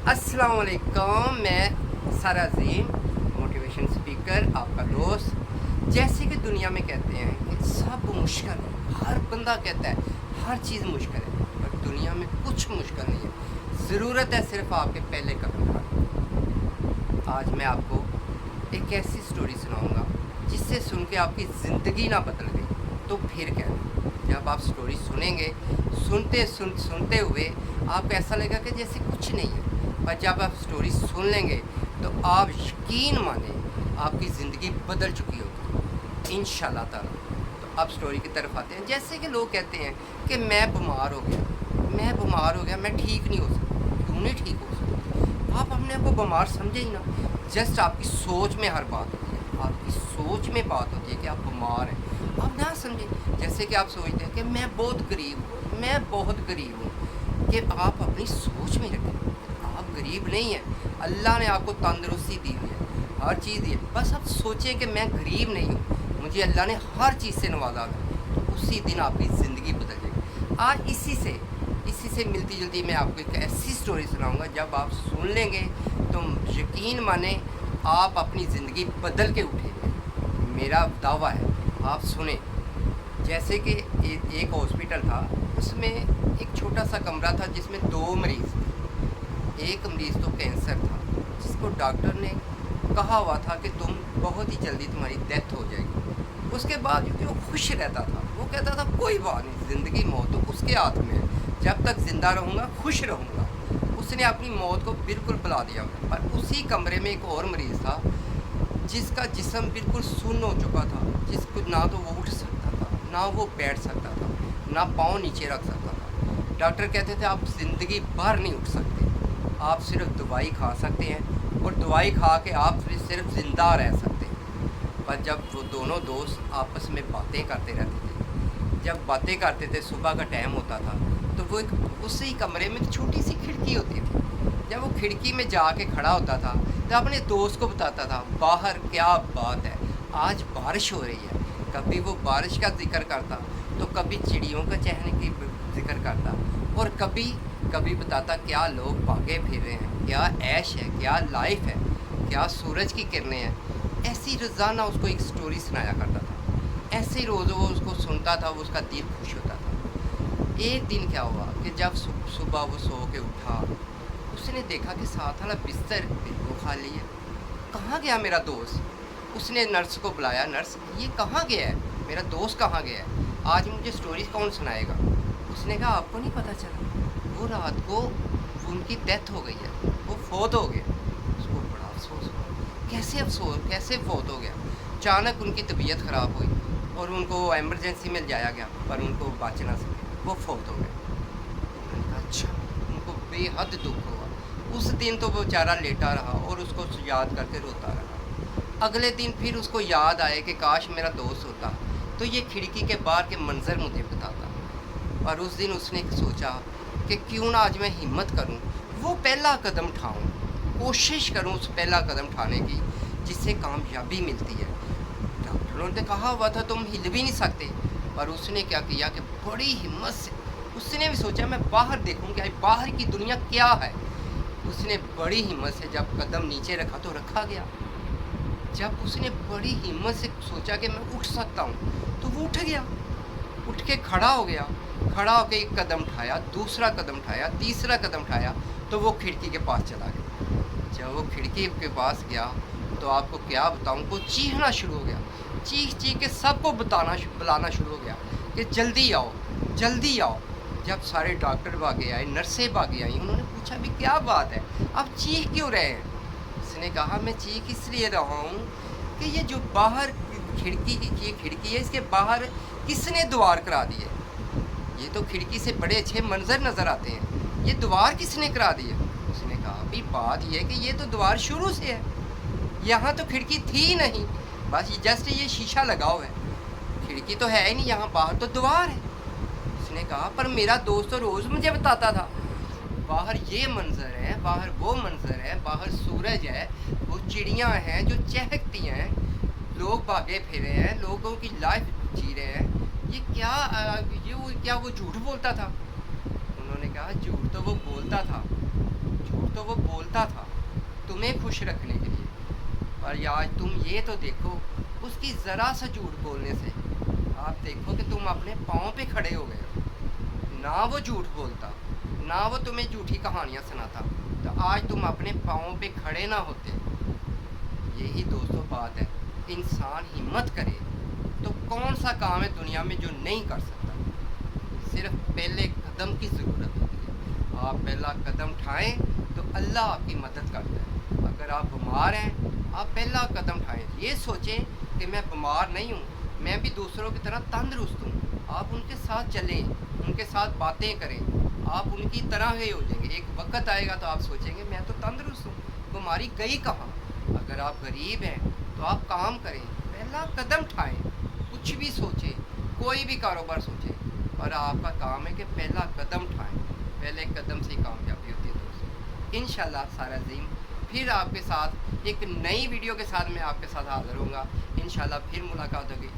अस्सलाम वालेकुम। मैं सर अजीम, मोटिवेशन स्पीकर, आपका दोस्त। जैसे कि दुनिया में कहते हैं कि सब मुश्किल है, हर बंदा कहता है हर चीज़ मुश्किल है, पर दुनिया में कुछ मुश्किल नहीं है। ज़रूरत है सिर्फ आपके पहले कदम उठाने। आज मैं आपको एक ऐसी स्टोरी सुनाऊंगा जिससे सुन के आपकी ज़िंदगी ना बदल गई तो फिर कहना। जब आप स्टोरी सुनेंगे, सुनते हुए आपको ऐसा लगेगा कि जैसे कुछ नहीं है, पर जब आप स्टोरी सुन लेंगे तो आप यकीन माने आपकी ज़िंदगी बदल चुकी होगी इंशाल्लाह ताला। तो अब स्टोरी की तरफ आते हैं। जैसे कि लोग कहते हैं कि मैं बीमार हो गया, मैं ठीक नहीं हो सकता। क्यों नहीं ठीक हो सकता? आप अपने आप को बीमार समझे ही ना। जस्ट आपकी सोच में हर बात होती है, आपकी सोच में बात होती है कि आप बीमार हैं। आप ना समझें। जैसे कि आप सोचते हैं कि मैं बहुत गरीब हूँ, कि आप अपनी सोच में रखें। आप गरीब नहीं हैं, अल्लाह ने आपको तंदुरुस्ती दी हुई है, हर चीज़ दी है। बस आप सोचें कि मैं गरीब नहीं हूँ, मुझे अल्लाह ने हर चीज़ से नवाजा है, तो उसी दिन आपकी ज़िंदगी बदल जाएगी। आज इसी से मिलती जुलती मैं आपको एक ऐसी स्टोरी सुनाऊंगा, जब आप सुन लेंगे तो यकीन माने आप अपनी ज़िंदगी बदल के उठेंगे। मेरा दावा है, आप सुने। जैसे कि एक हॉस्पिटल था, उसमें एक छोटा सा कमरा था जिसमें 2 मरीज़ थे। एक मरीज़ तो कैंसर था, जिसको डॉक्टर ने कहा हुआ था कि तुम बहुत ही जल्दी तुम्हारी डेथ हो जाएगी। उसके बाद क्योंकि वो खुश रहता था, वो कहता था कोई बात नहीं, ज़िंदगी मौत तो उसके हाथ में है, जब तक ज़िंदा रहूँगा खुश रहूँगा। उसने अपनी मौत को बिल्कुल भुला दिया। पर उसी कमरे में एक और मरीज़ था जिसका जिस्म बिल्कुल सुन्न हो चुका था, जिसको ना तो वो उठ सकता था, ना वो बैठ सकता था, ना पाँव नीचे रख सकता था। डॉक्टर कहते थे आप ज़िंदगी भर नहीं उठ सकते, आप सिर्फ दवाई खा सकते हैं, और दवाई खा के आप सिर्फ ज़िंदा रह सकते हैं। पर जब वो दोनों दोस्त आपस में बातें करते रहते थे, जब बातें करते थे, सुबह का टाइम होता था, तो वो एक उसी कमरे में एक छोटी सी खिड़की होती थी। जब वो खिड़की में जाके खड़ा होता था तो अपने दोस्त को बताता था बाहर क्या बात है, आज बारिश हो रही है। कभी वो बारिश का जिक्र करता, तो कभी चिड़ियों का चहने की जिक्र करता, और कभी बताता क्या लोग भागे फिर रहे हैं, क्या ऐश है, क्या लाइफ है, क्या सूरज की किरणें हैं। ऐसी रोज़ाना उसको एक स्टोरी सुनाया करता था। ऐसे ही रोज़ वो उसको सुनता था, वो उसका दिल खुश होता था। एक दिन क्या हुआ कि जब सुबह वो सो के उठा, उसने देखा कि साथ वाला बिस्तर बिल्कुल खाली है। कहाँ गया मेरा दोस्त? उसने नर्स को बुलाया, नर्स ये कहाँ गया है, मेरा दोस्त कहाँ गया है, आज मुझे स्टोरी कौन सुनाएगा? उसने कहा आपको नहीं पता चला, वो रात को उनकी डेथ हो गई है, वो फौत हो गया। उसको बड़ा अफसोस हुआ, कैसे फौत हो गया? अचानक उनकी तबीयत ख़राब हुई और उनको एमरजेंसी में जाया गया, पर उनको बच ना सके, वो फौत हो गए। उन्होंने कहा अच्छा। उनको बेहद दुख हुआ। उस दिन तो वो बेचारा लेटा रहा और उसको याद करके रोता रहा। अगले दिन फिर उसको याद आए कि काश मेरा दोस्त होता तो ये खिड़की के बाहर के मंजर मुझे बताता। और उस दिन उसने सोचा कि क्यों ना आज मैं हिम्मत करूं, वो पहला कदम उठाऊं, कोशिश करूं उस पहला कदम उठाने की जिससे कामयाबी मिलती है। डॉक्टरों ने कहा हुआ था तुम हिल भी नहीं सकते, पर उसने क्या किया कि बड़ी हिम्मत से उसने भी सोचा मैं बाहर देखूं कि बाहर की दुनिया क्या है। उसने बड़ी हिम्मत से जब कदम नीचे रखा तो रखा गया। जब उसने बड़ी हिम्मत से सोचा कि मैं उठ सकता हूँ, तो वो उठ गया, उठ के खड़ा हो गया। खड़ा होकर एक कदम उठाया, दूसरा कदम उठाया, तीसरा कदम उठाया, तो वो खिड़की के पास चला गया। जब वो खिड़की के पास गया तो आपको क्या बताऊँ, वो चीखना शुरू हो गया। चीख के सबको बुलाना शुरू हो गया कि जल्दी आओ, जल्दी आओ। जब सारे डॉक्टर भागे आए, नर्सें भागे आई, उन्होंने पूछा भी क्या बात है, आप चीख क्यों रहे हैं? उसने कहा मैं चीख इसलिए रहा हूँ कि ये जो बाहर खिड़की है, इसके बाहर किसने द्वार करा दिए? ये तो खिड़की से बड़े अच्छे मंजर नज़र आते हैं, ये द्वार किसने करा दिए? उसने कहा अभी बात ये है कि ये तो द्वार शुरू से है, यहाँ तो खिड़की थी ही नहीं, बस जस्ट ये शीशा लगा हुआ है, खिड़की तो है ही नहीं, यहाँ बाहर तो द्वार है। उसने कहा पर मेरा दोस्त तो रोज़ मुझे बताता था बाहर ये मंजर है, बाहर वो मंजर है, बाहर सूरज है, वो चिड़ियाँ हैं जो चहकती हैं, लोग भागे फिरे हैं, लोगों की लाइफ जी रहे हैं, ये क्या वो झूठ बोलता था? उन्होंने कहा झूठ तो वो बोलता था, झूठ तो वो बोलता था तुम्हें खुश रखने के लिए, पर आज तुम ये तो देखो, उसकी ज़रा सा झूठ बोलने से आप देखो कि तुम अपने पाँव पे खड़े हो गए हो। ना वो झूठ बोलता, ना वो तुम्हें झूठी कहानियाँ सुनाता, तो आज तुम अपने पाँव पे खड़े ना होते। यही दोस्तों बात है, इंसान हिम्मत करे तो कौन सा काम है दुनिया में जो नहीं कर सकता। सिर्फ पहले कदम की ज़रूरत होती है। आप पहला कदम उठाएं तो अल्लाह आपकी मदद करता है। अगर आप बीमार हैं, आप पहला कदम उठाएं, ये सोचें कि मैं बीमार नहीं हूँ, मैं भी दूसरों की तरह तंदुरुस्त हूँ। आप उनके साथ चलें, उनके साथ बातें करें, आप उनकी तरह ही हो जाएंगे। एक वक्त आएगा तो आप सोचेंगे मैं तो तंदुरुस्त हूँ, बीमारी गई कहाँ। अगर आप गरीब हैं तो आप काम करें, पहला कदम उठाएं, कुछ भी सोचें, कोई भी कारोबार सोचें, और आपका काम है कि पहला कदम उठाएं। पहले कदम से ही कामयाबी होती है दोस्तों। इंशाल्लाह सारा अज़ीम फिर आपके साथ एक नई वीडियो के साथ मैं आपके साथ हाज़िर होऊंगा। इंशाल्लाह फिर मुलाकात होगी।